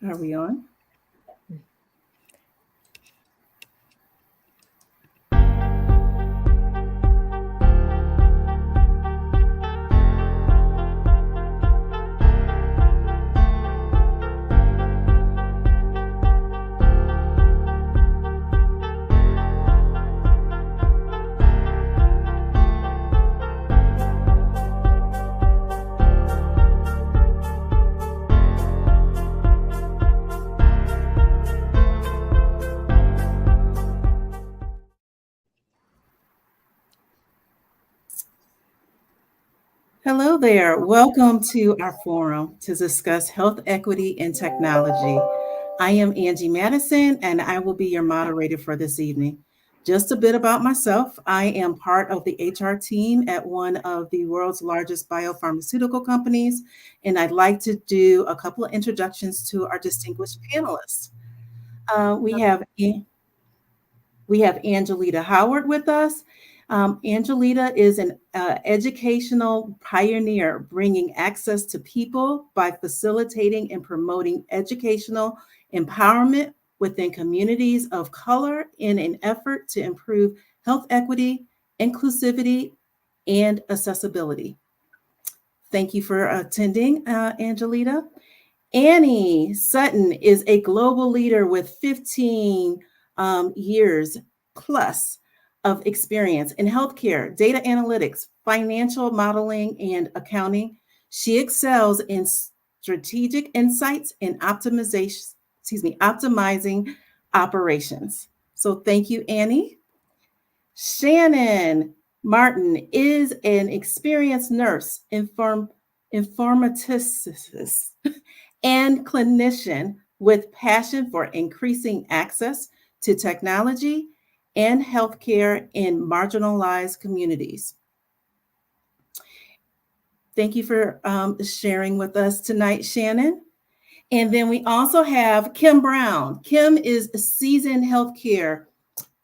Are we on? Hello there. Welcome to our forum to discuss health equity and technology. I am Angie Madison, and I will be your moderator for this evening. Just a bit about myself. I am part of the HR team at one of the world's largest biopharmaceutical companies, and I'd like to do a couple of introductions to our distinguished panelists. We have Angelita Howard with us. Angelita is an educational pioneer, bringing access to people by facilitating and promoting educational empowerment within communities of color in an effort to improve health equity, inclusivity, and accessibility. Thank you for attending, Angelita. Annie Sutton is a global leader with 15 years plus of experience in healthcare, data analytics, financial modeling, and accounting. She excels in strategic insights and optimizing operations. So thank you, Annie. Shannon Martin is an experienced nurse, informaticist, and clinician with passion for increasing access to technology and healthcare in marginalized communities. Thank you for sharing with us tonight, Shannon. And then we also have Kim Brown. Kim is a seasoned healthcare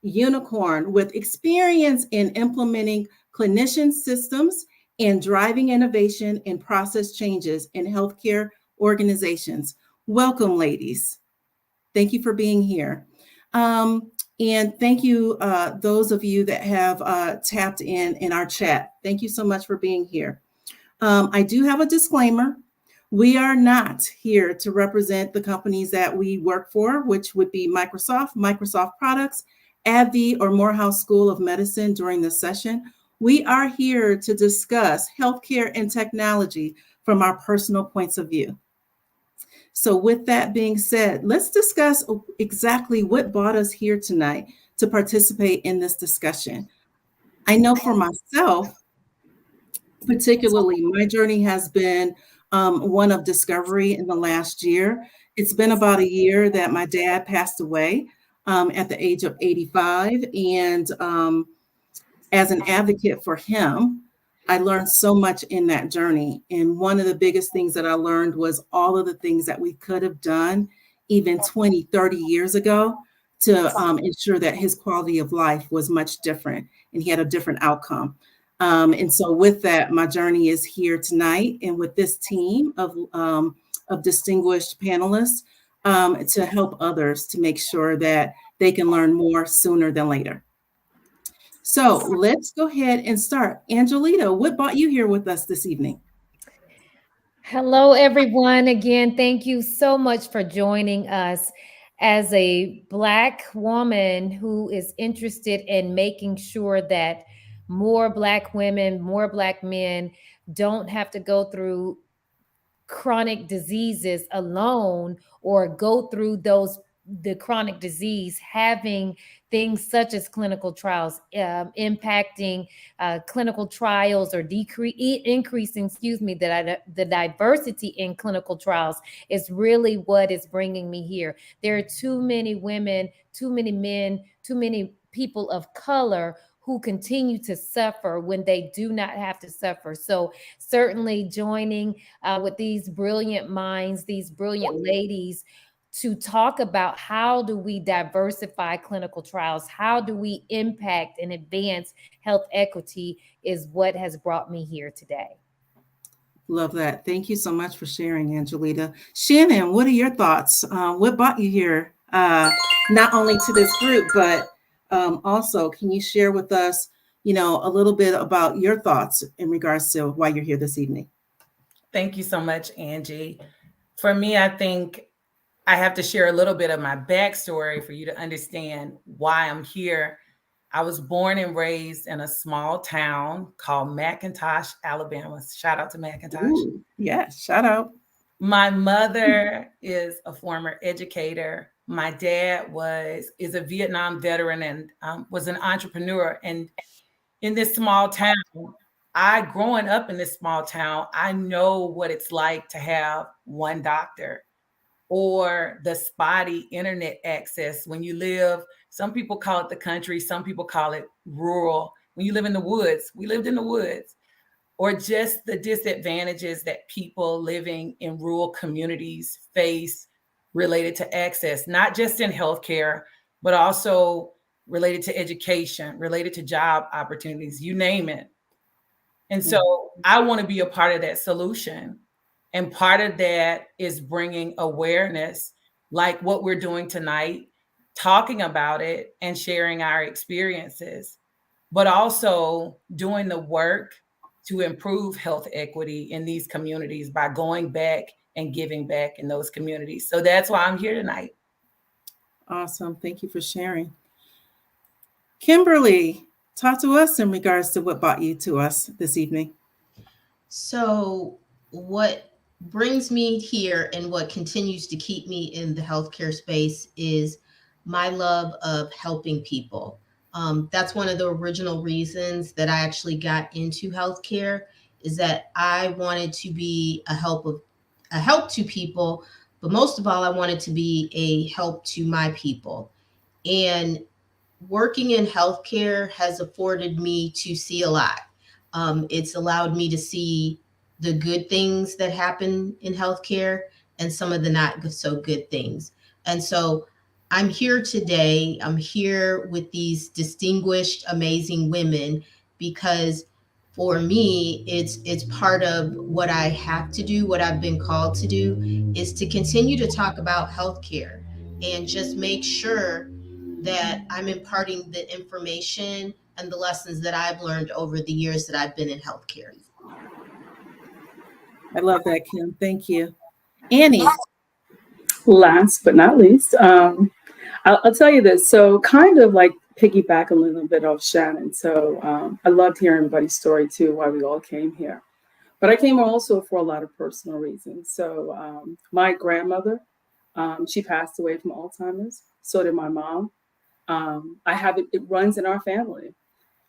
unicorn with experience in implementing clinician systems and driving innovation and process changes in healthcare organizations. Welcome, ladies. Thank you for being here. And thank you, those of you that have tapped in our chat. Thank you so much for being here. I do have a disclaimer. We are not here to represent the companies that we work for, which would be Microsoft products, AbbVie, or Morehouse School of Medicine during this session. We are here to discuss healthcare and technology from our personal points of view. So with that being said, let's discuss exactly what brought us here tonight to participate in this discussion. I know for myself, particularly, my journey has been one of discovery in the last year. It's been about a year that my dad passed away at the age of 85. And as an advocate for him, I learned so much in that journey. And one of the biggest things that I learned was all of the things that we could have done even 20, 30 years ago to ensure that his quality of life was much different and he had a different outcome. And so with that, my journey is here tonight and with this team of distinguished panelists to help others to make sure that they can learn more sooner than later. So let's go ahead and start. Angelita, what brought you here with us this evening? Hello, everyone. Again, thank you so much for joining us. As a Black woman who is interested in making sure that more Black women, more Black men don't have to go through chronic diseases alone or go through the chronic disease, having things such as clinical trials impacting clinical trials or increasing, the diversity in clinical trials is really what is bringing me here. There are too many women, too many men, too many people of color who continue to suffer when they do not have to suffer. So certainly joining with these brilliant minds, these brilliant ladies, to talk about how do we diversify clinical trials, how do we impact and advance health equity is what has brought me here today. Love that. Thank you so much for sharing, Angelita. Shannon, what are your thoughts? What brought you here, not only to this group, but also, can you share with us, a little bit about your thoughts in regards to why you're here this evening? Thank you so much, Angie. For me, I think I have to share a little bit of my backstory for you to understand why I'm here. I was born and raised in a small town called McIntosh, Alabama. Shout out to McIntosh. Ooh, yes, shout out. My mother is a former educator. My dad is a Vietnam veteran and was an entrepreneur. And in this small town, growing up in this small town, I know what it's like to have one doctor or the spotty internet access when you live. Some people call it the country, some people call it rural. When you live in the woods, we lived in the woods, or just the disadvantages that people living in rural communities face related to access, not just in healthcare, but also related to education, related to job opportunities, you name it. And so I want to be a part of that solution. And part of that is bringing awareness, like what we're doing tonight, talking about it and sharing our experiences, but also doing the work to improve health equity in these communities by going back and giving back in those communities. So that's why I'm here tonight. Awesome. Thank you for sharing. Kimberly, talk to us in regards to what brought you to us this evening. So, what brings me here and what continues to keep me in the healthcare space is my love of helping people. That's one of the original reasons that I actually got into healthcare, is that I wanted to be a help to people, but most of all, I wanted to be a help to my people. And working in healthcare has afforded me to see a lot. It's allowed me to see the good things that happen in healthcare and some of the not so good things. And so I'm here today. I'm here with these distinguished, amazing women because for me, it's part of what I have to do, what I've been called to do, is to continue to talk about healthcare and just make sure that I'm imparting the information and the lessons that I've learned over the years that I've been in healthcare. I love that, Kim. Thank you. Annie. Last but not least, I'll tell you this. So, kind of like piggyback a little bit off Shannon. So, I loved hearing everybody's story too, why we all came here. But I came also for a lot of personal reasons. So, my grandmother, she passed away from Alzheimer's. So did my mom. I have it, it runs in our family.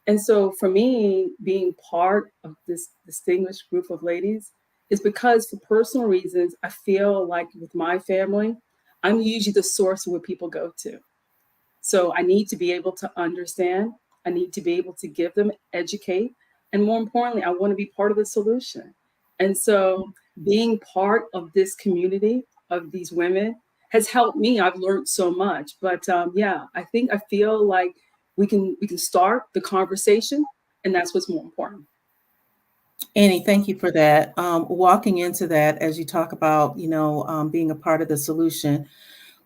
And so for me, being part of this distinguished group of ladies is because for personal reasons, I feel like with my family, I'm usually the source where people go to. So I need to be able to understand. I need to be able to give them, educate. And more importantly, I want to be part of the solution. And so being part of this community of these women has helped me. I've learned so much. But yeah, I feel like we can start the conversation, and that's what's more important. Annie, thank you for that. Walking into that as you talk about, being a part of the solution.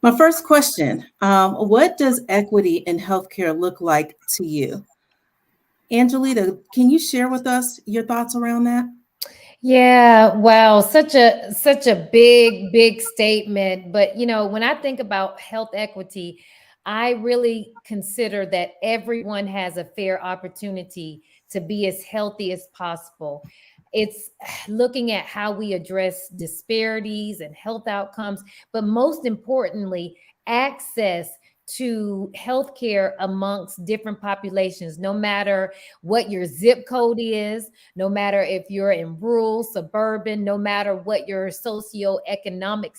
My first question, what does equity in healthcare look like to you? Angelita, can you share with us your thoughts around that? Yeah, wow, such a big statement. But when I think about health equity, I really consider that everyone has a fair opportunity to be as healthy as possible. It's looking at how we address disparities and health outcomes, but most importantly, access to healthcare amongst different populations, no matter what your zip code is, no matter if you're in rural, suburban, no matter what your socioeconomic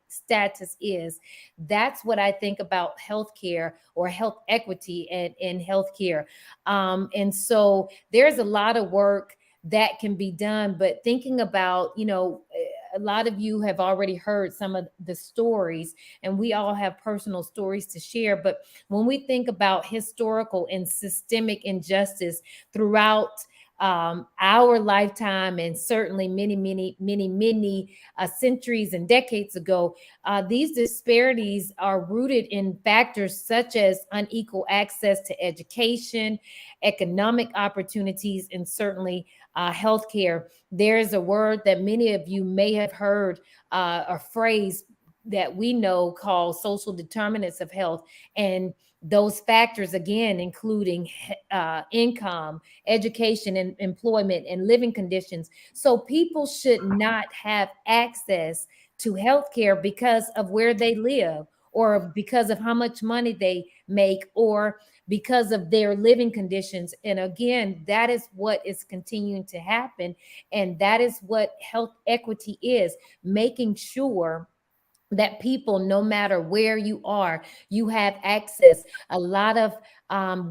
status is. That's what I think about healthcare or health equity in healthcare. And so there's a lot of work that can be done, but thinking about, a lot of you have already heard some of the stories, and we all have personal stories to share. But when we think about historical and systemic injustice throughout our lifetime, and certainly many centuries and decades ago, these disparities are rooted in factors such as unequal access to education, economic opportunities, and certainly healthcare. There's a word that many of you may have heard, a phrase that we know called social determinants of health. And those factors, again, including income, education, and employment, and living conditions. So people should not have access to healthcare because of where they live, or because of how much money they make, or because of their living conditions. And again, that is what is continuing to happen. And that is what health equity is, making sure that people, no matter where you are, you have access. A lot of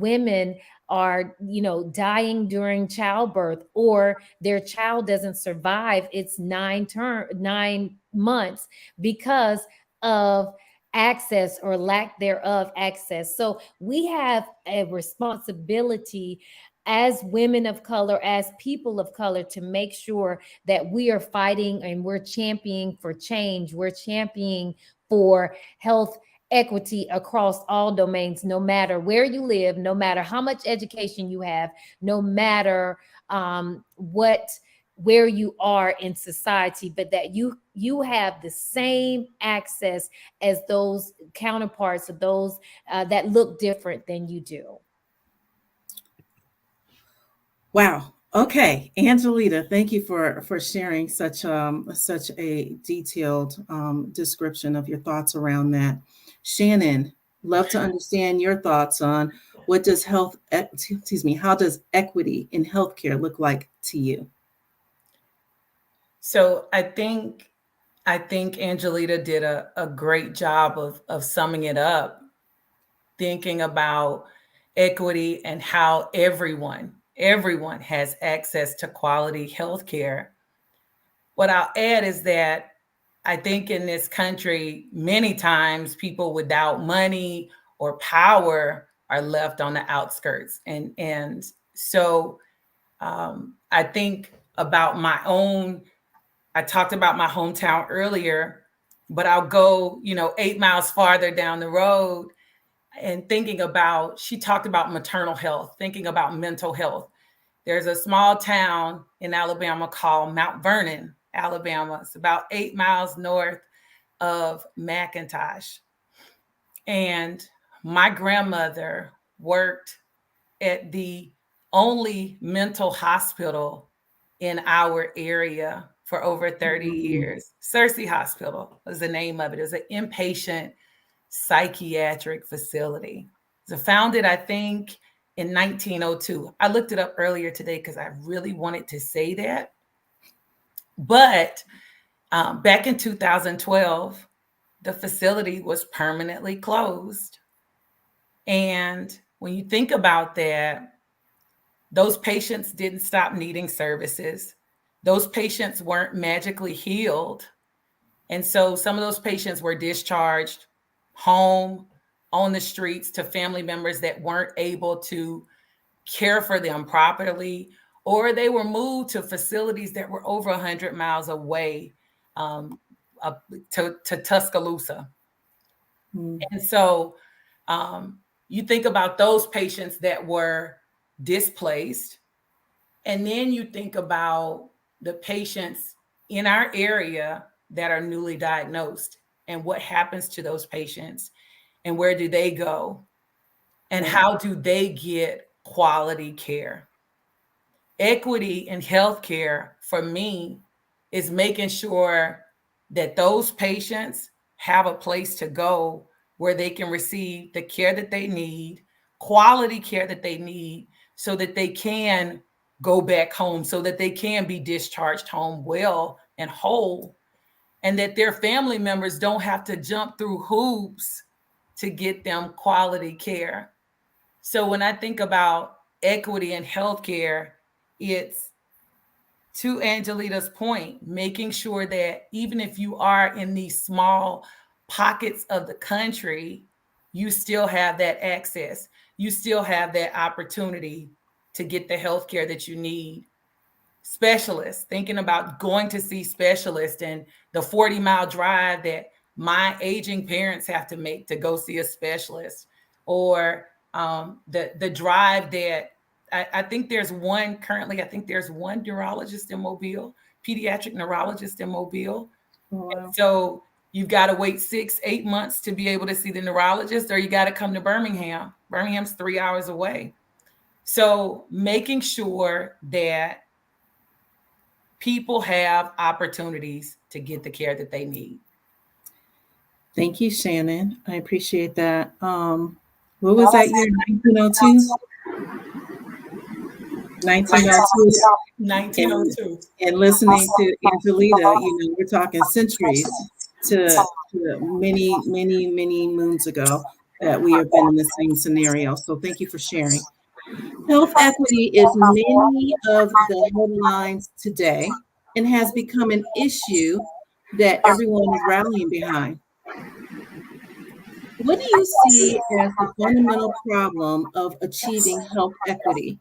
women are, dying during childbirth, or their child doesn't survive its 9 months because of access or lack thereof access. So we have a responsibility as women of color, as people of color, to make sure that we are fighting and we're championing for change. We're championing for health equity across all domains, no matter where you live, no matter how much education you have, no matter where you are in society, but that you have the same access as those counterparts, of those that look different than you do. Wow. Okay, Angelita, thank you for sharing such a detailed description of your thoughts around that. Shannon, love to understand your thoughts on how does equity in healthcare look like to you? So I think Angelita did a great job of summing it up, thinking about equity and how everyone has access to quality health care. What I'll add is that I think in this country, many times people without money or power are left on the outskirts. And so I think about my own, I talked about my hometown earlier, but I'll go, 8 miles farther down the road, and thinking about, she talked about maternal health, thinking about mental health. There's a small town in Alabama called Mount Vernon, Alabama. It's about 8 miles north of McIntosh. And my grandmother worked at the only mental hospital in our area for over 30 years. Cersei Hospital was the name of it. It was an inpatient psychiatric facility. It was founded, I think, in 1902. I looked it up earlier today because I really wanted to say that. But back in 2012, the facility was permanently closed. And when you think about that, those patients didn't stop needing services. Those patients weren't magically healed. And so some of those patients were discharged home, on the streets, to family members that weren't able to care for them properly, or they were moved to facilities that were over 100 miles away, to Tuscaloosa. And so you think about those patients that were displaced, and then you think about the patients in our area that are newly diagnosed, and what happens to those patients, and where do they go, and how do they get quality care. Equity in healthcare for me is making sure that those patients have a place to go where they can receive the care that they need, quality care that they need, so that they can go back home, so that they can be discharged home well and whole, and that their family members don't have to jump through hoops to get them quality care. So when I think about equity in healthcare, it's, to Angelita's point, making sure that even if you are in these small pockets of the country, you still have that access. You still have that opportunity to get the health care that you need. Specialists, thinking about going to see specialists and the 40-mile drive that my aging parents have to make to go see a specialist, or the drive that I think there's one currently, I think there's one neurologist in Mobile, pediatric neurologist in Mobile. Oh, wow. So you've got to wait 6-8 months to be able to see the neurologist, or you got to come to Birmingham. Birmingham's 3 hours away. So making sure that people have opportunities to get the care that they need. Thank you, Shannon. I appreciate that. What was that year? 1902? 1902. 1902. And listening to Angelita, we're talking centuries to many, many, many moons ago that we have been in the same scenario. So thank you for sharing. Health equity is many of the headlines today and has become an issue that everyone is rallying behind. What do you see as the fundamental problem of achieving health equity?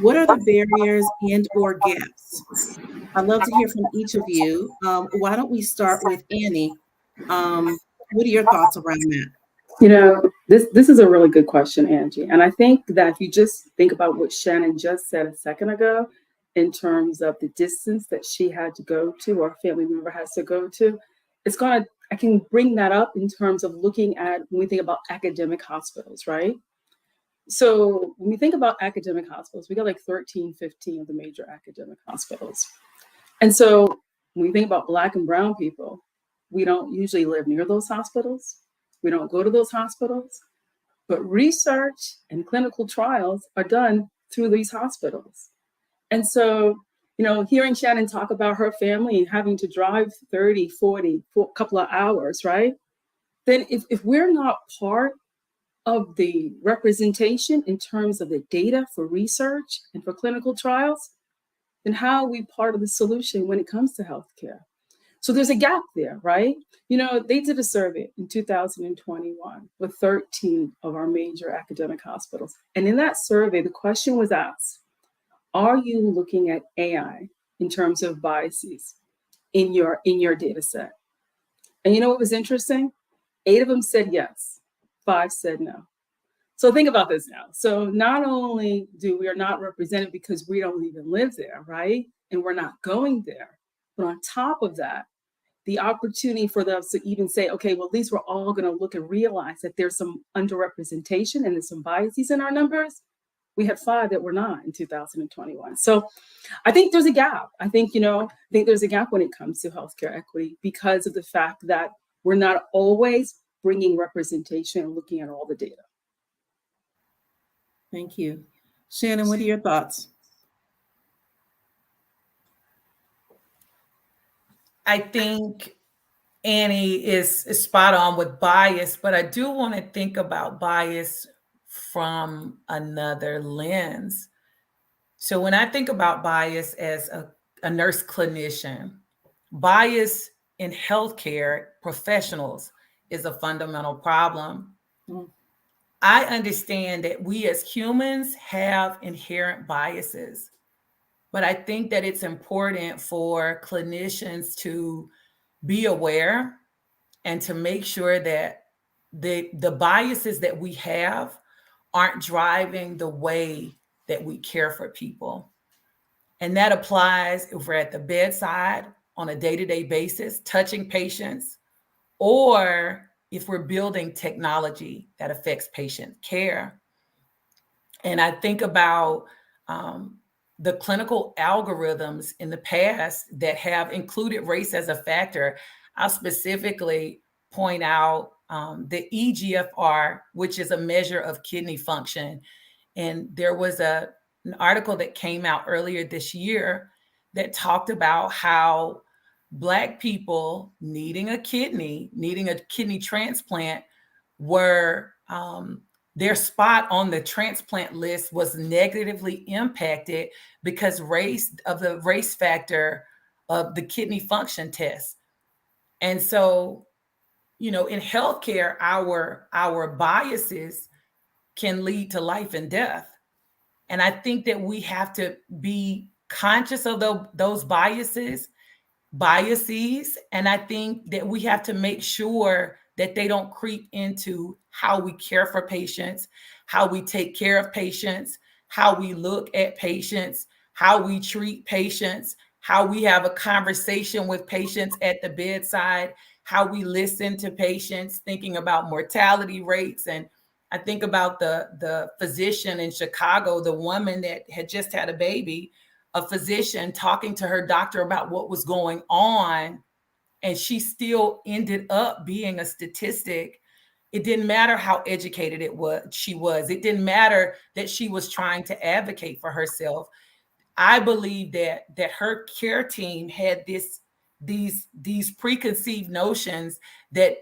What are the barriers and or gaps? I'd love to hear from each of you. Why don't we start with Annie? What are your thoughts around that? This is a really good question, Angie. And I think that if you just think about what Shannon just said a second ago, in terms of the distance that she had to go to, or a family member has to go to, I can bring that up in terms of looking at when we think about academic hospitals, right? So when we think about academic hospitals, we got like 13, 15 of the major academic hospitals. And so when we think about Black and brown people, we don't usually live near those hospitals. We don't go to those hospitals, but research and clinical trials are done through these hospitals. And so, hearing Shannon talk about her family and having to drive 30, 40 for a couple of hours, right? Then if we're not part of the representation in terms of the data for research and for clinical trials, then how are we part of the solution when it comes to healthcare? So there's a gap there, right? They did a survey in 2021 with 13 of our major academic hospitals. And in that survey, the question was asked, are you looking at AI in terms of biases in your data set? And you know what was interesting? 8 of them said yes, 5 said no. So think about this now. So not only we are not represented because we don't even live there, right? And we're not going there, but on top of that, the opportunity for us to even say, okay, well, at least we're all going to look and realize that there's some underrepresentation and there's some biases in our numbers. We had 5 that were not in 2021. So I think there's a gap. I think there's a gap when it comes to healthcare equity because of the fact that we're not always bringing representation and looking at all the data. Thank you. Shannon, what are your thoughts? I think Annie is spot on with bias, but I do want to think about bias from another lens. So when I think about bias as a nurse clinician, bias in healthcare professionals is a fundamental problem. Mm. I understand that we as humans have inherent biases, but I think that it's important for clinicians to be aware and to make sure that the biases that we have aren't driving the way that we care for people. And that applies if we're at the bedside on a day-to-day basis, touching patients, or if we're building technology that affects patient care. And I think about the clinical algorithms in the past that have included race as a factor. I'll specifically point out the EGFR, which is a measure of kidney function. And there was an article that came out earlier this year that talked about how Black people needing a kidney transplant were their spot on the transplant list was negatively impacted because the race factor of the kidney function test. And so, in healthcare, our biases can lead to life and death. And I think that we have to be conscious of those biases. And I think that we have to make sure that they don't creep into how we care for patients, how we take care of patients, how we look at patients, how we treat patients, how we have a conversation with patients at the bedside, how we listen to patients, thinking about mortality rates. And I think about the physician in Chicago, the woman that had just had a baby, a physician talking to her doctor about what was going on, and she still ended up being a statistic. It didn't matter how educated she was. It didn't matter that she was trying to advocate for herself. I believe that her care team had these preconceived notions that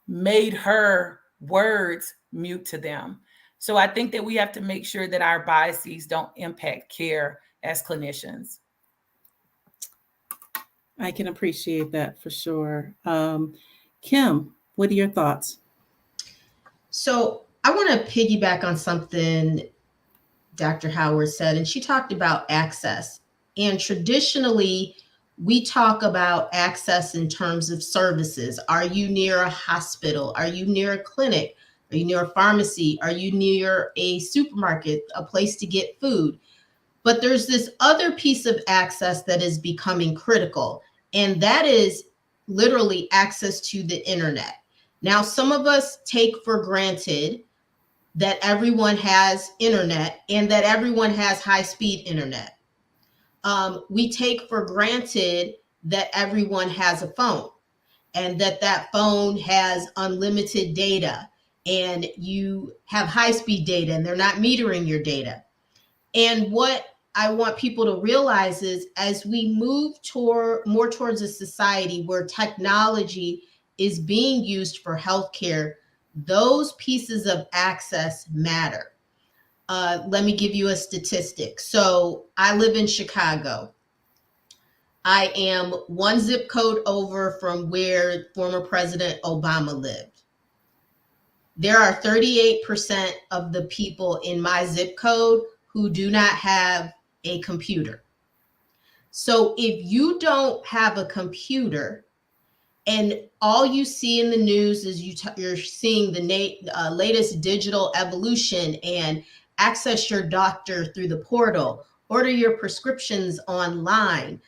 made her words mute to them. So I think that we have to make sure that our biases don't impact care as clinicians. I can appreciate that for sure. Kim, what are your thoughts? So I want to piggyback on something Dr. Howard said, and she talked about access. And traditionally, we talk about access in terms of services. Are you near a hospital? Are you near a clinic? Are you near a pharmacy? Are you near a supermarket, a place to get food? But there's this other piece of access that is becoming critical, and that is literally access to the internet. Now, some of us take for granted that everyone has internet and that everyone has high-speed internet. We take for granted that everyone has a phone and that phone has unlimited data and you have high-speed data and they're not metering your data. And what I want people to realize is as we move more towards a society where technology is being used for healthcare, those pieces of access matter. Let me give you a statistic. So I live in Chicago. I am one zip code over from where former President Obama lived. There are 38% of the people in my zip code who do not have a computer. So if you don't have a computer and all you see in the news is you're seeing the latest digital evolution and access your doctor through the portal, order your prescriptions online,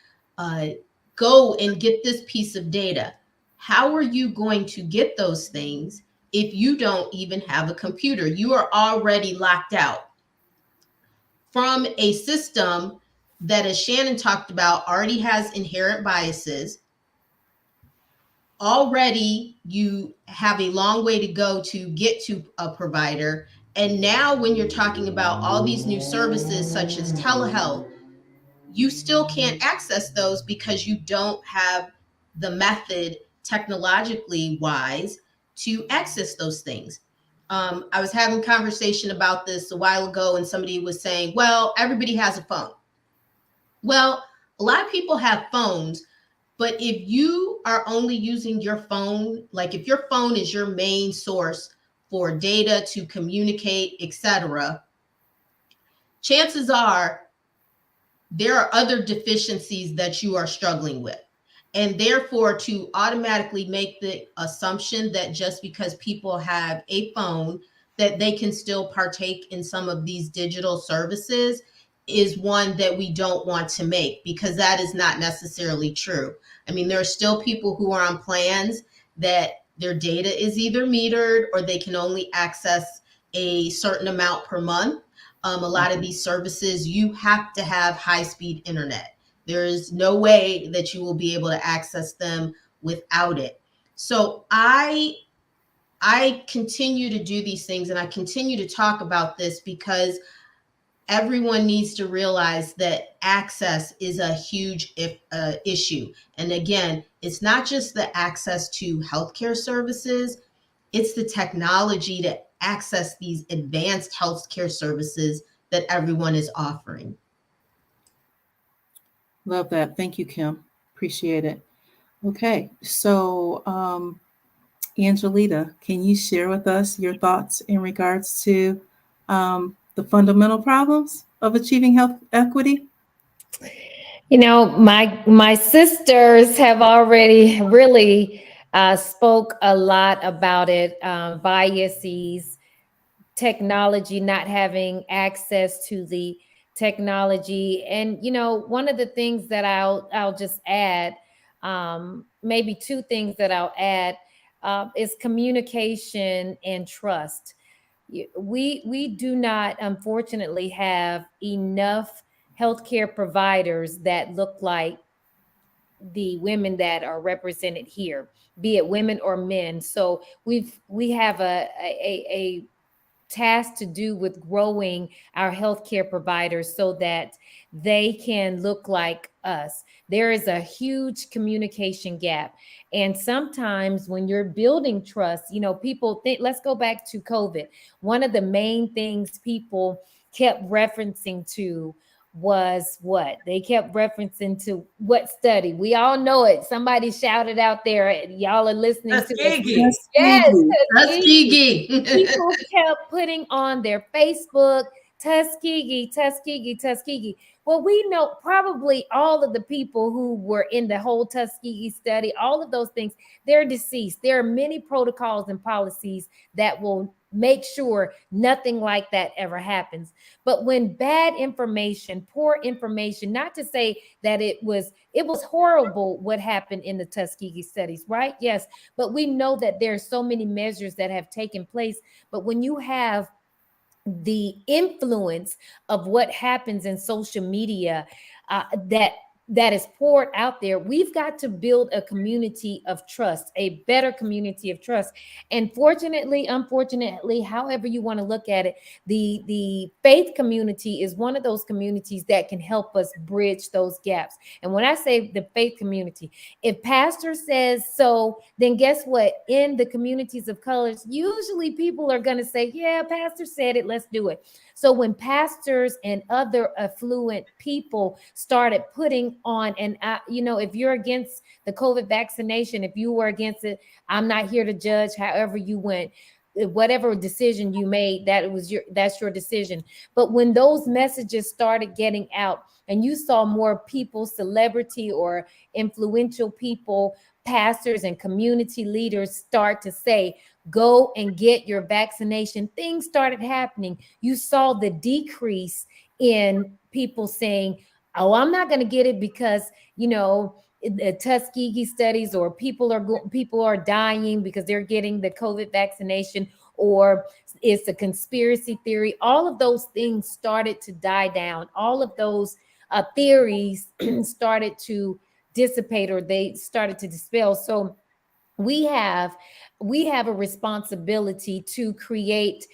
go and get this piece of data. How are you going to get those things if you don't even have a computer? You are already locked out from a system that, as Shannon talked about, already has inherent biases. Already you have a long way to go to get to a provider. And now when you're talking about all these new services such as telehealth, you still can't access those because you don't have the method technologically wise to access those things. I was having a conversation about this a while ago and somebody was saying, well, everybody has a phone. Well, a lot of people have phones, but if you are only using your phone, like if your phone is your main source for data to communicate, etc., chances are there are other deficiencies that you are struggling with. And therefore, to automatically make the assumption that just because people have a phone, that they can still partake in some of these digital services is one that we don't want to make, because that is not necessarily true. I mean, there are still people who are on plans that their data is either metered or they can only access a certain amount per month. A lot of these services, you have to have high-speed internet. There is no way that you will be able to access them without it. So I continue to do these things and I continue to talk about this because everyone needs to realize that access is a huge issue. And again, it's not just the access to healthcare services, it's the technology to access these advanced healthcare services that everyone is offering. Love that. Thank you, Kim. Appreciate it. Okay, so Angelita, can you share with us your thoughts in regards to the the fundamental problems of achieving health equity? My sisters have already really spoke a lot about it. Biases, technology, not having access to the technology, and one of the things that I'll just add, maybe two things that I'll add, is communication and trust. We do not, unfortunately, have enough healthcare providers that look like the women that are represented here, be it women or men. So we have a task to do with growing our healthcare providers so that they can look like us. There is a huge communication gap. And sometimes when you're building trust, people think, let's go back to COVID. One of the main things people kept referencing to was what? They kept referencing to what study? We all know it. Somebody shouted out there. Y'all are listening to it. Tuskegee. Yes, Tuskegee. people kept putting on their Facebook, Tuskegee, Tuskegee, Tuskegee. Well, we know probably all of the people who were in the whole Tuskegee study, all of those things, they're deceased. There are many protocols and policies that will make sure nothing like that ever happens. But when bad information, poor information, not to say that it was horrible what happened in the Tuskegee studies, right? Yes, but we know that there are so many measures that have taken place. But when you have the influence of what happens in social media, that is poured out there, we've got to build a community of trust, a better community of trust. And fortunately, unfortunately, however you want to look at it, the faith community is one of those communities that can help us bridge those gaps. And when I say the faith community, if pastor says so, then guess what? In the communities of colors, usually people are going to say, yeah, pastor said it, let's do it. So when pastors and other affluent people started putting on, and if you're against the COVID vaccination, if you were against it, I'm not here to judge. However you went, whatever decision you made, that's your decision. But when those messages started getting out, and you saw more people, celebrity or influential people, pastors and community leaders start to say, go and get your vaccination, things started happening. You saw the decrease in people saying, oh, I'm not going to get it because, the Tuskegee studies, or people are dying because they're getting the COVID vaccination, or it's a conspiracy theory. All of those things started to die down. All of those theories started to dissipate, or they started to dispel. So we have a responsibility to create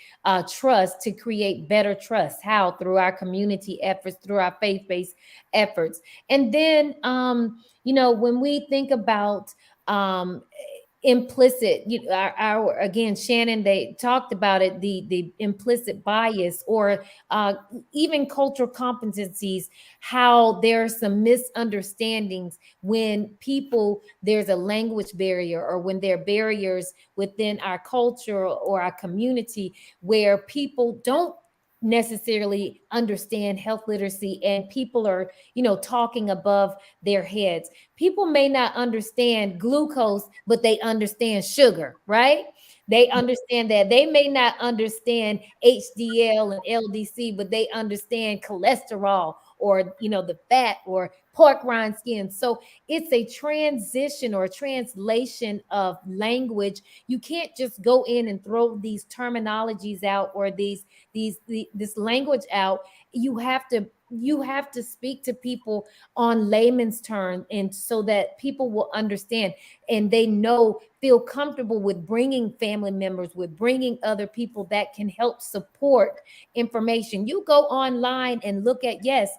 trust, to create better trust. How? Through our community efforts, through our faith-based efforts. And then when we think about implicit, our again, Shannon, they talked about it, the implicit bias, or even cultural competencies, how there are some misunderstandings when there's a language barrier, or when there are barriers within our culture or our community where people don't necessarily understand health literacy, and people are talking above their heads. People may not understand glucose, but they understand sugar, right? They understand that. They may not understand HDL and LDC, but they understand cholesterol, or the fat, or pork rind skin. So it's a transition or a translation of language. You can't just go in and throw these terminologies out, or this language out. You have to speak to people on layman's terms, and so that people will understand, and they feel comfortable with bringing family members, with bringing other people that can help support information. You go online and look at, yes,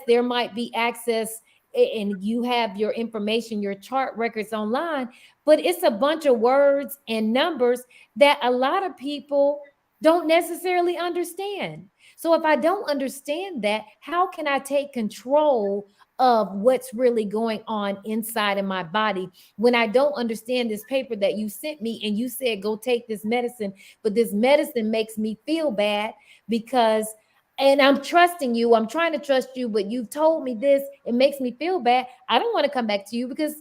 there might be access, and you have your information, your chart records online, but it's a bunch of words and numbers that a lot of people don't necessarily understand. So if I don't understand that, how can I take control of what's really going on inside of my body. When I don't understand this paper that you sent me and you said, go take this medicine, but this medicine makes me feel bad because, and I'm trusting you, I'm trying to trust you, but you've told me this, it makes me feel bad. I don't want to come back to you because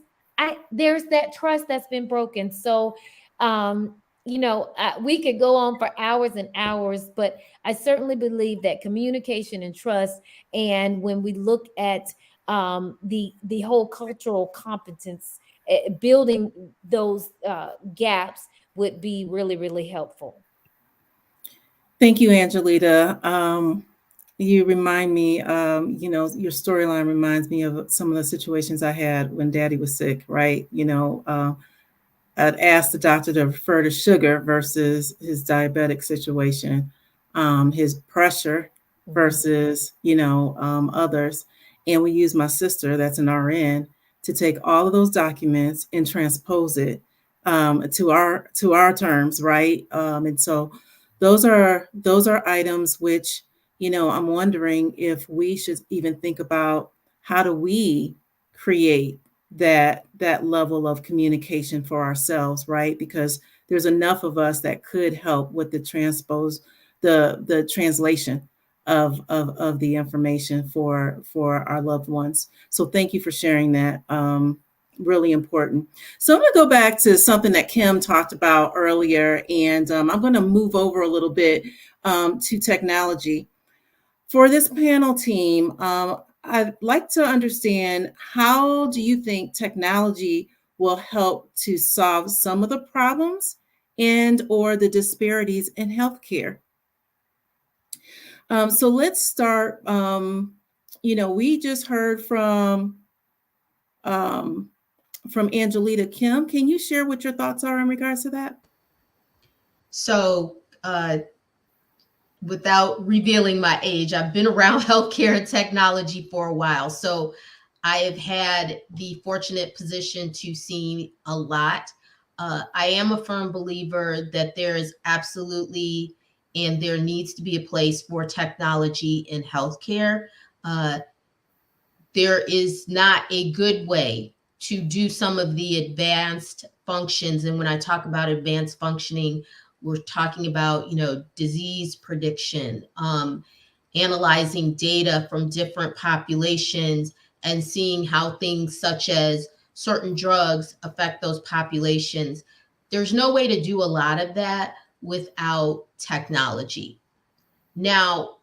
there's that trust that's been broken. So, we could go on for hours and hours, but I certainly believe that communication and trust, and when we look at the whole cultural competence, building those gaps would be really, really helpful. Thank you, Angelita. You remind me, your storyline reminds me of some of the situations I had when Daddy was sick, right? I'd ask the doctor to refer to sugar versus his diabetic situation, his pressure versus, others. And we use my sister, that's an RN, to take all of those documents and transpose it to our terms, right? And so those are items which, I'm wondering if we should even think about how do we create that level of communication for ourselves, right? Because there's enough of us that could help with the translation of the information for our loved ones. So thank you for sharing that. Really important. So I'm going to go back to something that Kim talked about earlier, and I'm going to move over a little bit to technology. For this panel team, I'd like to understand, how do you think technology will help to solve some of the problems and or the disparities in healthcare? So let's start. We just heard from Angelita. Kim, can you share what your thoughts are in regards to that? So, without revealing my age, I've been around healthcare and technology for a while. So I have had the fortunate position to see a lot. I am a firm believer that there is absolutely and there needs to be a place for technology in healthcare. There is not a good way to do some of the advanced functions. And when I talk about advanced functioning, we're talking about, disease prediction, analyzing data from different populations and seeing how things such as certain drugs affect those populations. There's no way to do a lot of that without technology. Now,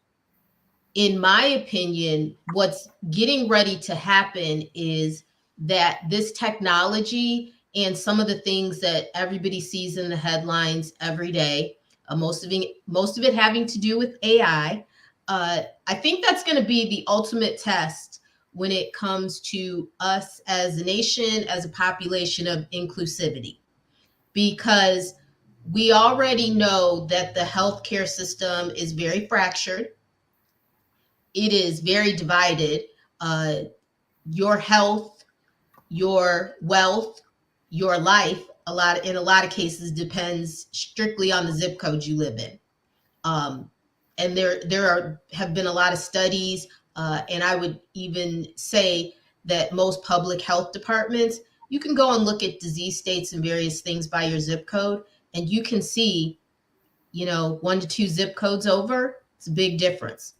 in my opinion, what's getting ready to happen is that this technology and some of the things that everybody sees in the headlines every day, most of it having to do with AI, I think that's going to be the ultimate test when it comes to us as a nation, as a population, of inclusivity, because we already know that the healthcare system is very fractured. It is very divided. Your health, your wealth, your life, in a lot of cases depends strictly on the zip code you live in. And there have been a lot of studies, and I would even say that most public health departments, you can go and look at disease states and various things by your zip code, and you can see, 1 to 2 zip codes over, it's a big difference.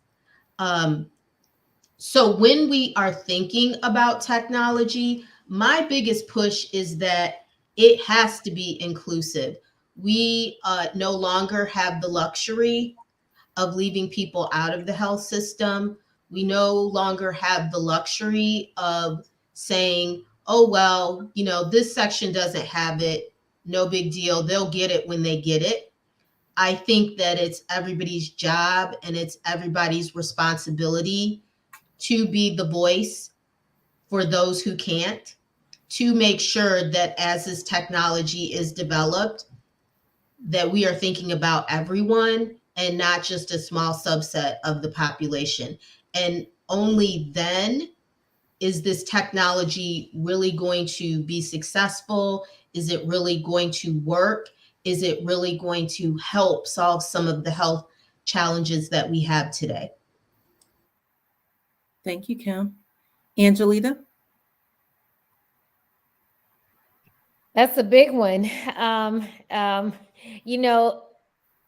So when we are thinking about technology, my biggest push is that it has to be inclusive. We no longer have the luxury of leaving people out of the health system. We no longer have the luxury of saying, oh, well, this section doesn't have it. No big deal. They'll get it when they get it. I think that it's everybody's job and it's everybody's responsibility to be the voice for those who can't, to make sure that as this technology is developed, that we are thinking about everyone and not just a small subset of the population. And only then is this technology really going to be successful? Is it really going to work? Is it really going to help solve some of the health challenges that we have today? Thank you, Kim. Angelita? That's a big one. Um, um, you know,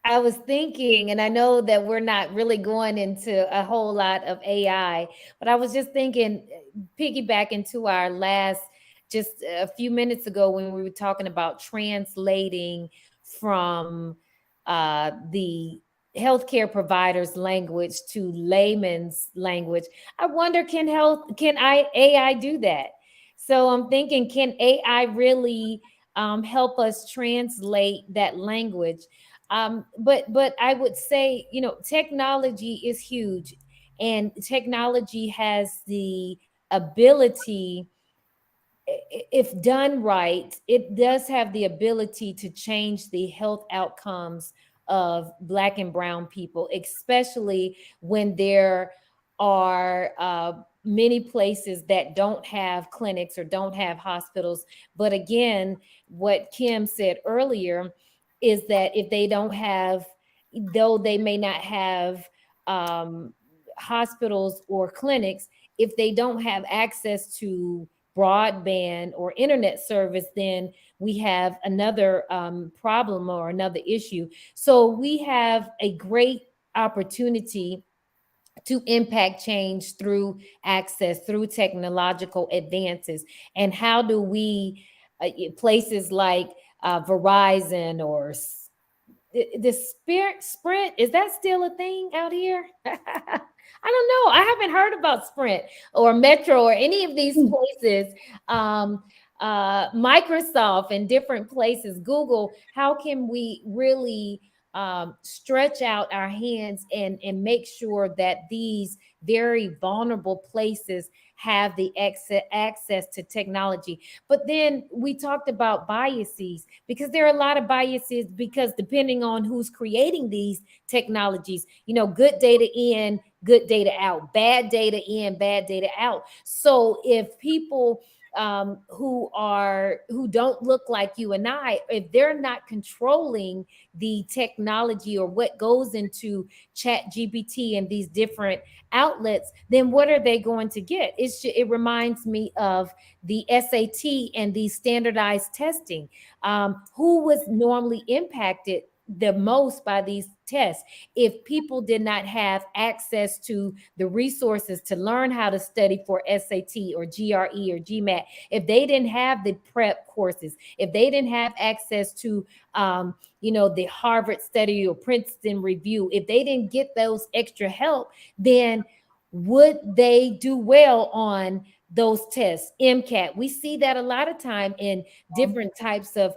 I was thinking, and I know that we're not really going into a whole lot of AI, but I was just thinking, piggybacking to our last, just a few minutes ago when we were talking about translating from the healthcare provider's language to layman's language. I wonder, can AI do that? So I'm thinking, can AI really help us translate that language? But I would say, technology is huge, and technology has the ability, if done right, it does have the ability to change the health outcomes of Black and Brown people, especially when there are many places that don't have clinics or don't have hospitals. But again, what Kim said earlier is that if they don't have, though they may not have hospitals or clinics, if they don't have access to broadband or internet service, then we have another problem or another issue. So we have a great opportunity to impact change through access, through technological advances. And how do we, places like Verizon or the Sprint, is that still a thing out here? I don't know. I haven't heard about Sprint or Metro or any of these places. Microsoft and different places, Google. How can we really stretch out our hands and make sure that these very vulnerable places have the access to technology? But then we talked about biases, because there are a lot of biases, because depending on who's creating these technologies, good data in, good data out, bad data in, bad data out. So if people who don't look like you and I, if they're not controlling the technology or what goes into Chat GPT and these different outlets, then what are they going to get? It reminds me of the SAT and the standardized testing. Who was normally impacted the most by these tests? If people did not have access to the resources to learn how to study for SAT or GRE or GMAT, if they didn't have the prep courses, if they didn't have access to the Harvard study or Princeton review, if they didn't get those extra help, then would they do well on those tests? MCAT, we see that a lot of time in different types of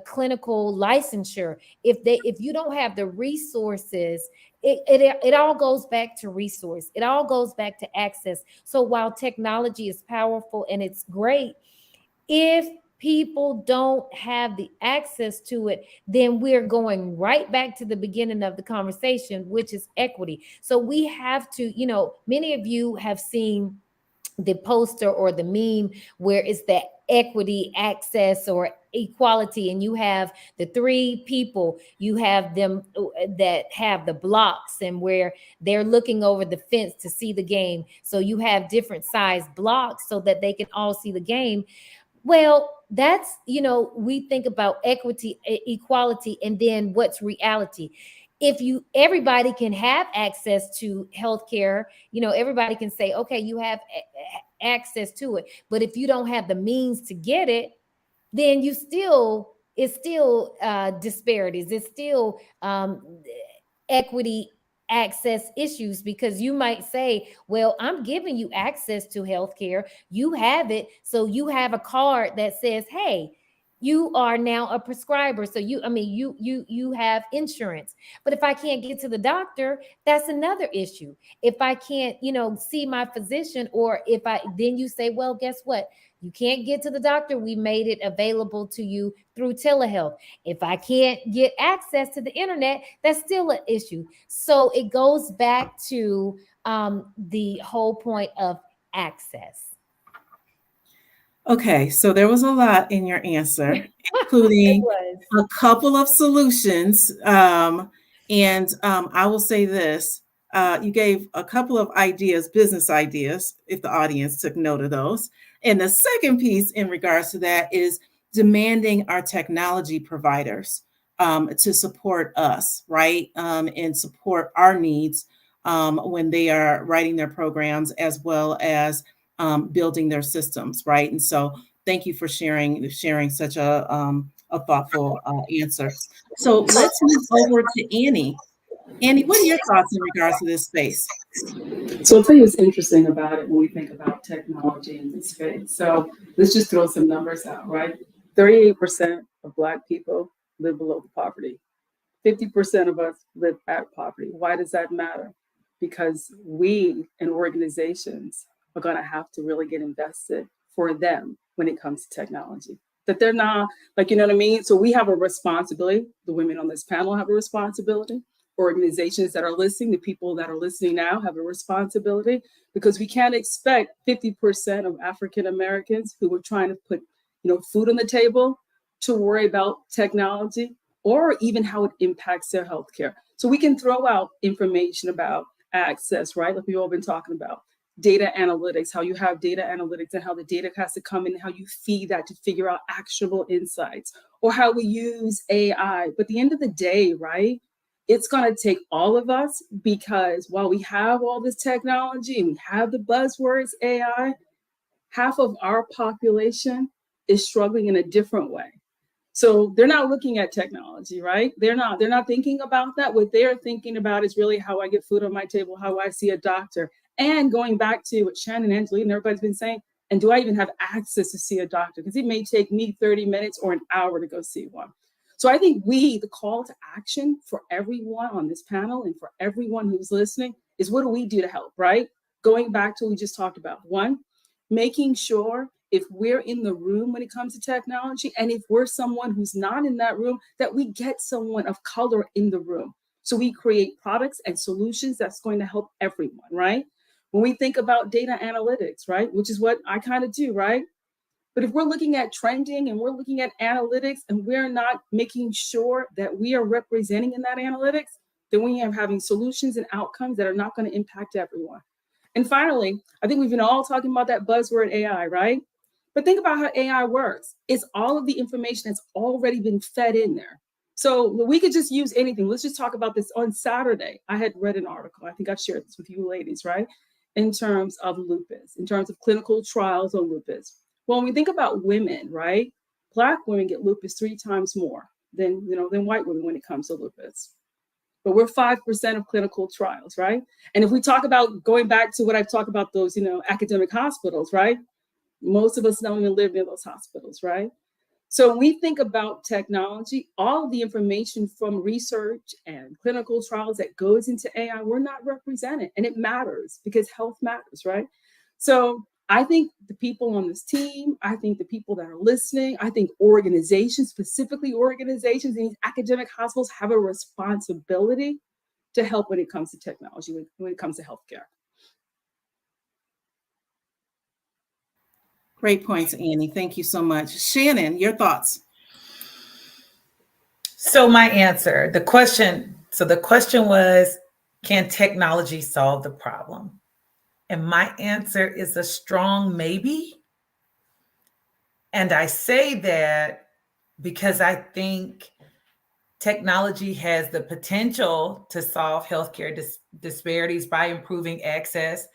clinical licensure. If you don't have the resources, it all goes back to resource. It all goes back to access. So while technology is powerful and it's great, if people don't have the access to it, then we're going right back to the beginning of the conversation, which is equity. So we have to, many of you have seen the poster or the meme where it's the equity, access, or equality, and you have the three people, you have them that have the blocks and where they're looking over the fence to see the game. So you have different size blocks so that they can all see the game. Well, that's, we think about equity, equality, and then what's reality. If everybody can have access to healthcare, everybody can say, okay, you have access to it. But if you don't have the means to get it, then it's still disparities. It's still equity access issues, because you might say, well, I'm giving you access to healthcare. You have it. So you have a card that says, hey, you are now a prescriber. So you have insurance. But if I can't get to the doctor, that's another issue. If I can't, see my physician, or then you say, well, guess what? You can't get to the doctor. We made it available to you through telehealth. If I can't get access to the internet, that's still an issue. So it goes back to the whole point of access. Okay, so there was a lot in your answer, including a couple of solutions. I will say this. You gave a couple of ideas, business ideas, if the audience took note of those. And the second piece in regards to that is demanding our technology providers to support us, right? And support our needs when they are writing their programs as well as building their systems, right? And so thank you for sharing such a thoughtful answer. So let's move over to Annie. Annie, what are your thoughts in regards to this space? So I'll tell you what's interesting about it when we think about technology in this space. So let's just throw some numbers out, right? 38% of Black people live below the poverty. 50% of us live at poverty. Why does that matter? Because we and organizations are going to have to really get invested for them when it comes to technology. That they're not, like, you know what I mean? So we have a responsibility. The women on this panel have a responsibility. Organizations that are listening, the people that are listening now have a responsibility, because we can't expect 50% of African Americans who are trying to put, food on the table to worry about technology or even how it impacts their healthcare. So we can throw out information about access, right? Like we've all been talking about. Data analytics, how you have data analytics and how the data has to come in, and how you feed that to figure out actionable insights, or how we use AI. But at the end of the day, right, it's going to take all of us, because while we have all this technology and we have the buzzwords AI, half of our population is struggling in a different way. So they're not looking at technology, right? They're not thinking about that. What they're thinking about is really how I get food on my table, how I see a doctor. And going back to what Shannon, Angelina, and everybody's been saying, and do I even have access to see a doctor? Because it may take me 30 minutes or an hour to go see one. So I think the call to action for everyone on this panel and for everyone who's listening is, what do we do to help, right? Going back to what we just talked about. One, making sure if we're in the room when it comes to technology, and if we're someone who's not in that room, that we get someone of color in the room. So we create products and solutions that's going to help everyone, right? When we think about data analytics, right, which is what I kind of do, right? But if we're looking at trending and we're looking at analytics and we're not making sure that we are representing in that analytics, then we are having solutions and outcomes that are not going to impact everyone. And finally, I think we've been all talking about that buzzword AI, right? But think about how AI works. It's all of the information that's already been fed in there. So we could just use anything. Let's just talk about this. On Saturday, I had read an article. I think I shared this with you ladies, right? In terms of lupus, in terms of clinical trials on lupus. Well, when we think about women, right? Black women get lupus 3 times more than white women when it comes to lupus. But we're 5% of clinical trials, right? And if we talk about going back to what I've talked about, those, academic hospitals, right? Most of us don't even live near those hospitals, right? So when we think about technology, all of the information from research and clinical trials that goes into AI, we're not represented. And it matters, because health matters, right? So I think the people on this team, I think the people that are listening, I think organizations, specifically organizations in these academic hospitals, have a responsibility to help when it comes to technology, when it comes to healthcare. Great points, Annie. Thank you so much. Shannon, your thoughts? So my answer, the question was, can technology solve the problem? And my answer is a strong maybe. And I say that because I think technology has the potential to solve healthcare disparities by improving access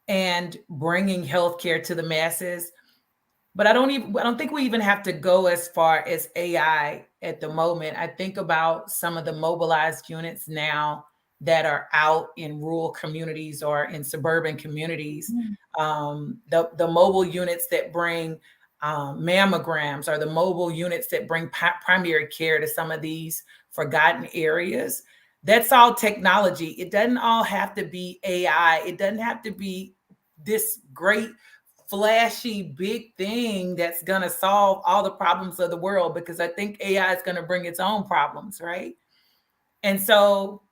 and bringing healthcare to the masses. But I don't think we even have to go as far as AI at the moment. I think about some of the mobilized units now that are out in rural communities or in suburban communities. The mobile units that bring mammograms, or the mobile units that bring primary care to some of these forgotten areas. That's all technology. It doesn't all have to be AI. It doesn't have to be this great, flashy, big thing that's going to solve all the problems of the world, because I think AI is going to bring its own problems, right? And so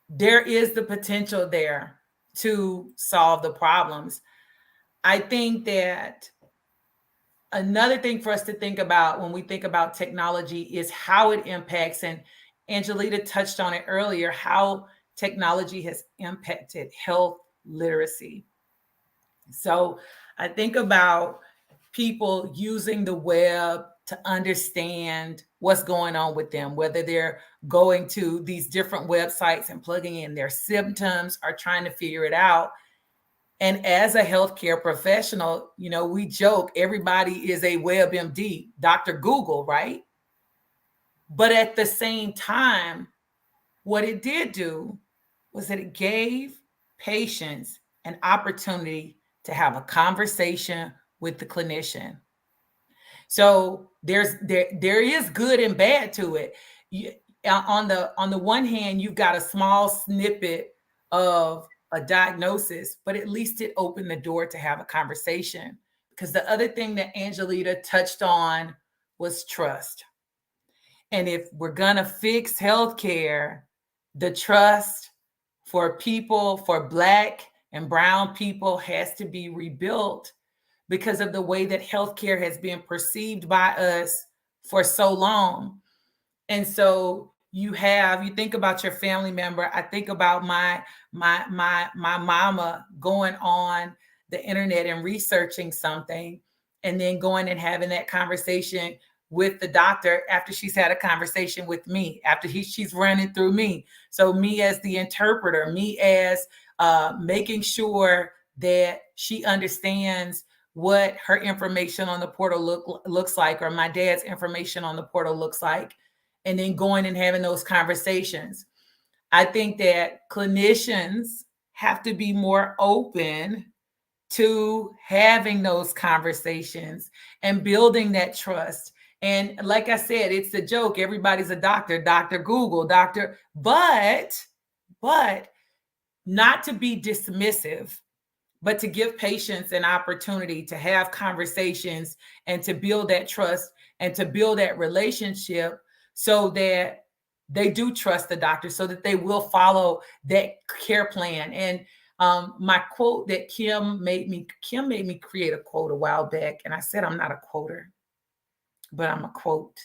there is the potential there to solve the problems. I think that another thing for us to think about when we think about technology is how it impacts, and Angelina touched on it earlier, how technology has impacted health literacy. So I think about people using the web to understand what's going on with them, whether they're going to these different websites and plugging in their symptoms or trying to figure it out. And as a healthcare professional, we joke, everybody is a WebMD, Dr. Google, right? But at the same time, what it did do was that it gave patients an opportunity to have a conversation with the clinician. So there is good and bad to it. On the one hand, you've got a small snippet of a diagnosis, but at least it opened the door to have a conversation. Because the other thing that Angelita touched on was trust. And if we're gonna fix healthcare, the trust for people, for Black and brown people, has to be rebuilt because of the way that healthcare has been perceived by us for so long. And so you think about your family member. I think about my mama going on the internet and researching something, and then going and having that conversation with the doctor after she's had a conversation with me, after she's running through me. So me as the interpreter, me as making sure that she understands what her information on the portal looks like, or my dad's information on the portal looks like, and then going and having those conversations. I think that clinicians have to be more open to having those conversations and building that trust. And like I said, it's a joke. Everybody's a doctor, Dr. Google, but not to be dismissive, but to give patients an opportunity to have conversations and to build that trust and to build that relationship so that they do trust the doctor, so that they will follow that care plan. And my quote that Kim made me create a quote a while back. And I said, I'm not a quoter, but I'm a quote.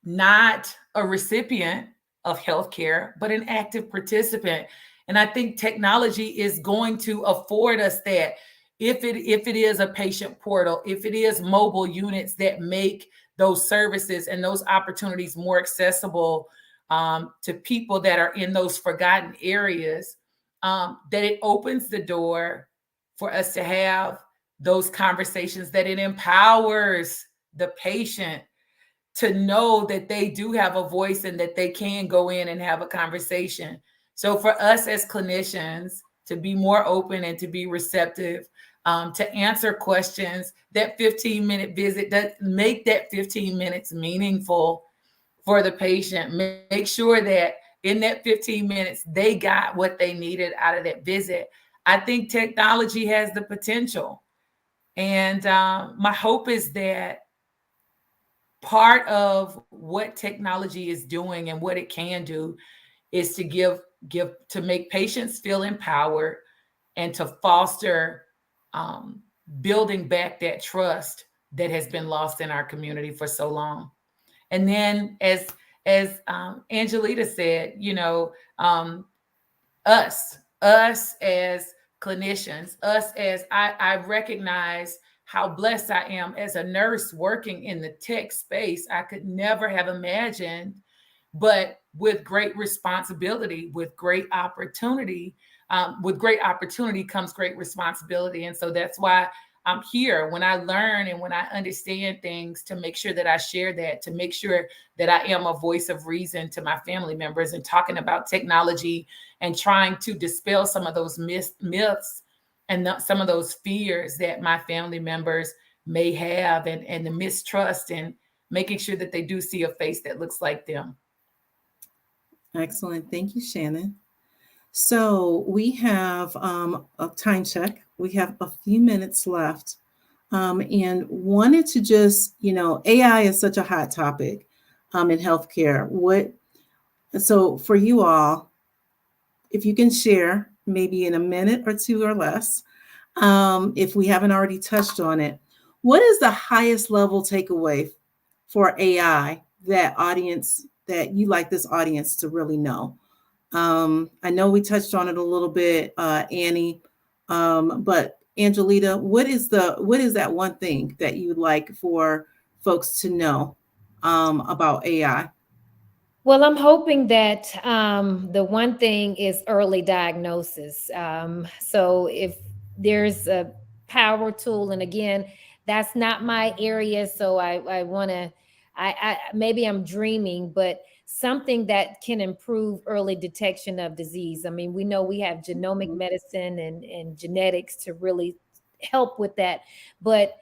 Not a recipient of healthcare, but an active participant. And I think technology is going to afford us that. If it is a patient portal, if it is mobile units that make those services and those opportunities more accessible to people that are in those forgotten areas, that it opens the door for us to have those conversations, that it empowers the patient to know that they do have a voice and that they can go in and have a conversation. So for us as clinicians to be more open and to be receptive, to answer questions, that 15-minute visit, that make that 15 minutes meaningful for the patient. Make sure that in that 15 minutes, they got what they needed out of that visit. I think technology has the potential. And my hope is that part of what technology is doing and what it can do is to to make patients feel empowered and to foster building back that trust that has been lost in our community for so long. And then as Angelita said, us as clinicians, I recognize how blessed I am as a nurse working in the tech space. I could never have imagined, but with great responsibility, with great opportunity comes great responsibility. And so that's why I'm here, when I learn and when I understand things, to make sure that I share that, to make sure that I am a voice of reason to my family members, and talking about technology and trying to dispel some of those myths and some of those fears that my family members may have, and the mistrust, and making sure that they do see a face that looks like them. Excellent. Thank you, Shannon. So we have a time check. We have a few minutes left, and wanted to just, AI is such a hot topic in healthcare. So for you all, if you can share maybe in a minute or two or less, if we haven't already touched on it, what is the highest level takeaway for AI that you like this audience to really know? I know we touched on it a little bit, Annie, but Angelita, what is that one thing that you would like for folks to know about AI? Well, I'm hoping that the one thing is early diagnosis. So if there's a power tool, and again, that's not my area, so I want to, maybe I'm dreaming, but something that can improve early detection of disease. I mean, we know we have genomic medicine and genetics to really help with that, but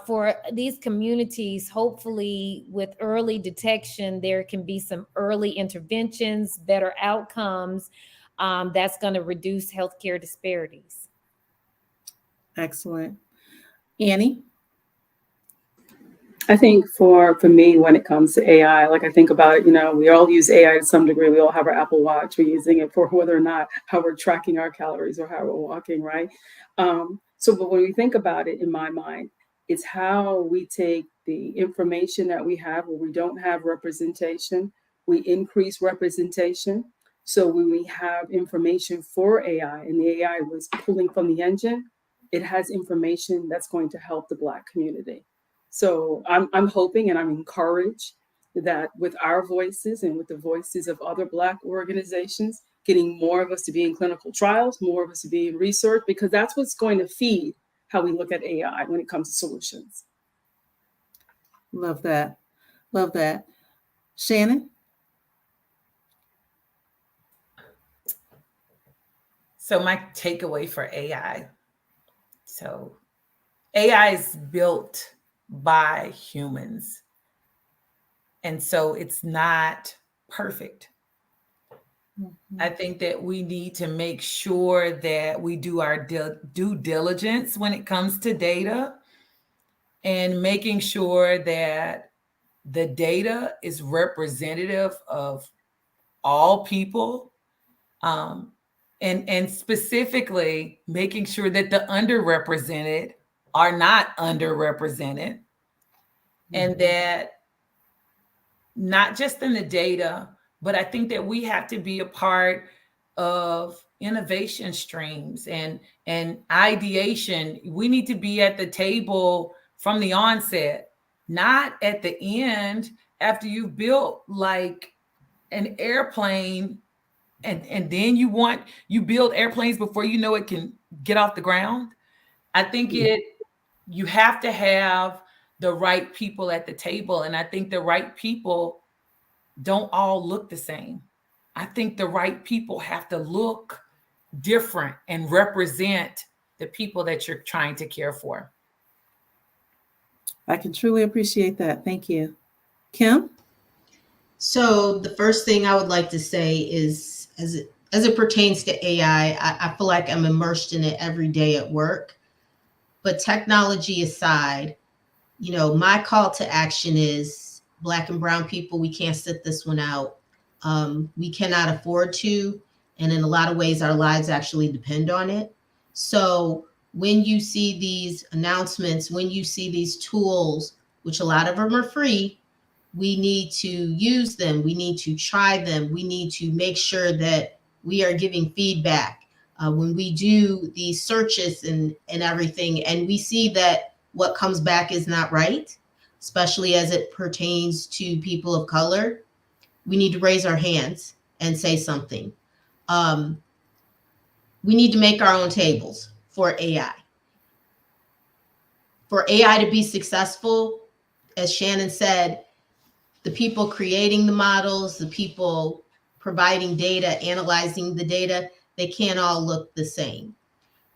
for these communities, hopefully with early detection, there can be some early interventions, better outcomes, that's going to reduce healthcare disparities. Excellent. Annie? I think for me, when it comes to AI, like I think about, we all use AI to some degree. We all have our Apple Watch. We're using it for whether or not how we're tracking our calories or how we're walking, right? But when we think about it, in my mind, it's how we take the information that we have where we don't have representation, we increase representation. So when we have information for AI and the AI was pulling from the engine, it has information that's going to help the Black community. So I'm hoping and I'm encouraged that with our voices and with the voices of other Black organizations, getting more of us to be in clinical trials, more of us to be in research, because that's what's going to feed how we look at AI when it comes to solutions. Love that. Love that. Shannon? So my takeaway for AI. So AI is built by humans. And so it's not perfect. Mm-hmm. I think that we need to make sure that we do our due diligence when it comes to data and making sure that the data is representative of all people, and specifically making sure that the underrepresented are not underrepresented, and that not just in the data, but I think that we have to be a part of innovation streams and ideation. We need to be at the table from the onset, not at the end after you've built like an airplane, and then you build airplanes before you know it can get off the ground. I think you have to have the right people at the table, and I think the right people don't all look the same. I think the right people have to look different and represent the people that you're trying to care for. I can truly appreciate that. Thank you. Kim? So the first thing I would like to say is, as it pertains to AI, I feel like I'm immersed in it every day at work. But technology aside, my call to action is Black and brown people, we can't sit this one out. We cannot afford to. And in a lot of ways, our lives actually depend on it. So when you see these announcements, when you see these tools, which a lot of them are free, we need to use them. We need to try them. We need to make sure that we are giving feedback when we do these searches and everything. And we see that what comes back is not right, especially as it pertains to people of color. We need to raise our hands and say something. We need to make our own tables for AI. For AI to be successful, as Shannon said, the people creating the models, the people providing data, analyzing the data, they can't all look the same.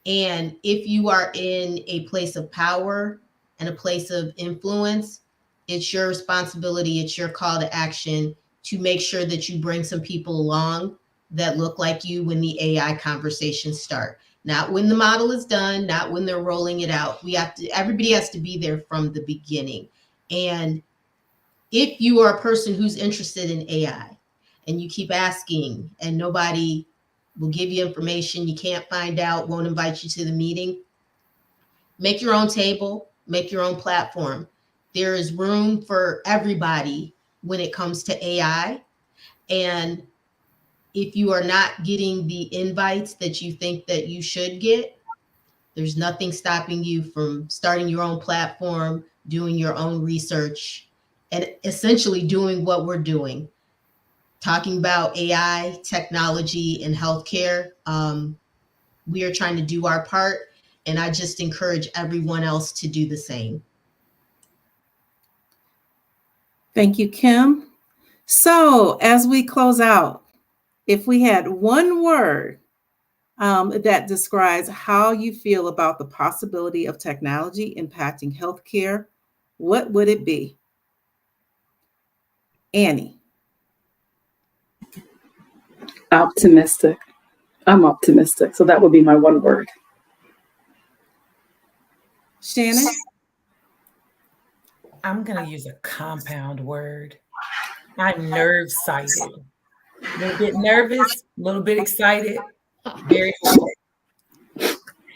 And if you are in a place of power and a place of influence, it's your responsibility, it's your call to action to make sure that you bring some people along that look like you when the AI conversations start. Not when the model is done, not when they're rolling it out. Everybody has to be there from the beginning. And if you are a person who's interested in AI and you keep asking and nobody will give you information, you can't find out, won't invite you to the meeting, make your own table, make your own platform. There is room for everybody when it comes to AI. And if you are not getting the invites that you think that you should get, there's nothing stopping you from starting your own platform, doing your own research, and essentially doing what we're doing, talking about AI, technology, and healthcare. We are trying to do our part, and I just encourage everyone else to do the same. Thank you, Kim. So as we close out, if we had one word that describes how you feel about the possibility of technology impacting healthcare, what would it be? Annie. Optimistic. I'm optimistic. So that would be my one word. Shannon. I'm going to use a compound word. I'm nerve-sighted. A little bit nervous, a little bit excited, very hopeful.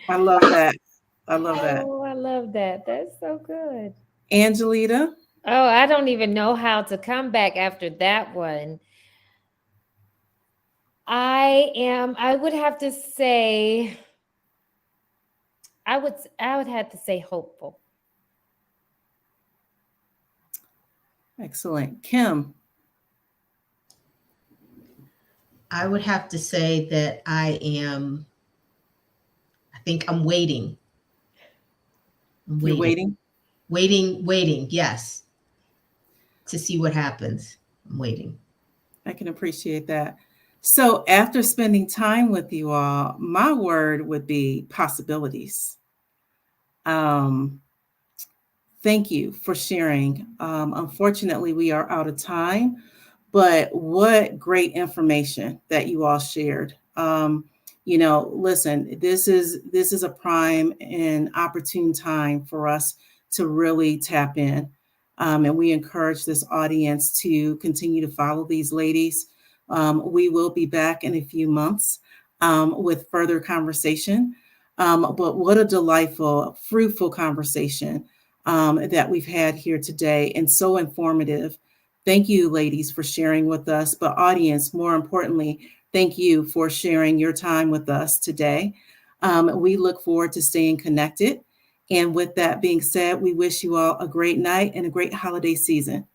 I love that. I love that. Oh, I love that. That's so good. Angelita. Oh, I don't even know how to come back after that one. I would have to say, I would have to say hopeful. Excellent. Kim. I would have to say that I think I'm waiting. You're waiting? Waiting, yes. To see what happens. I'm waiting. I can appreciate that. So after spending time with you all, my word would be possibilities. Thank you for sharing. Unfortunately, we are out of time, but what great information that you all shared. Listen, this is a prime and opportune time for us to really tap in. And we encourage this audience to continue to follow these ladies. We will be back in a few months with further conversation. But what a delightful, fruitful conversation that we've had here today, and so informative. Thank you, ladies, for sharing with us. But audience, more importantly, thank you for sharing your time with us today. We look forward to staying connected. And with that being said, we wish you all a great night and a great holiday season.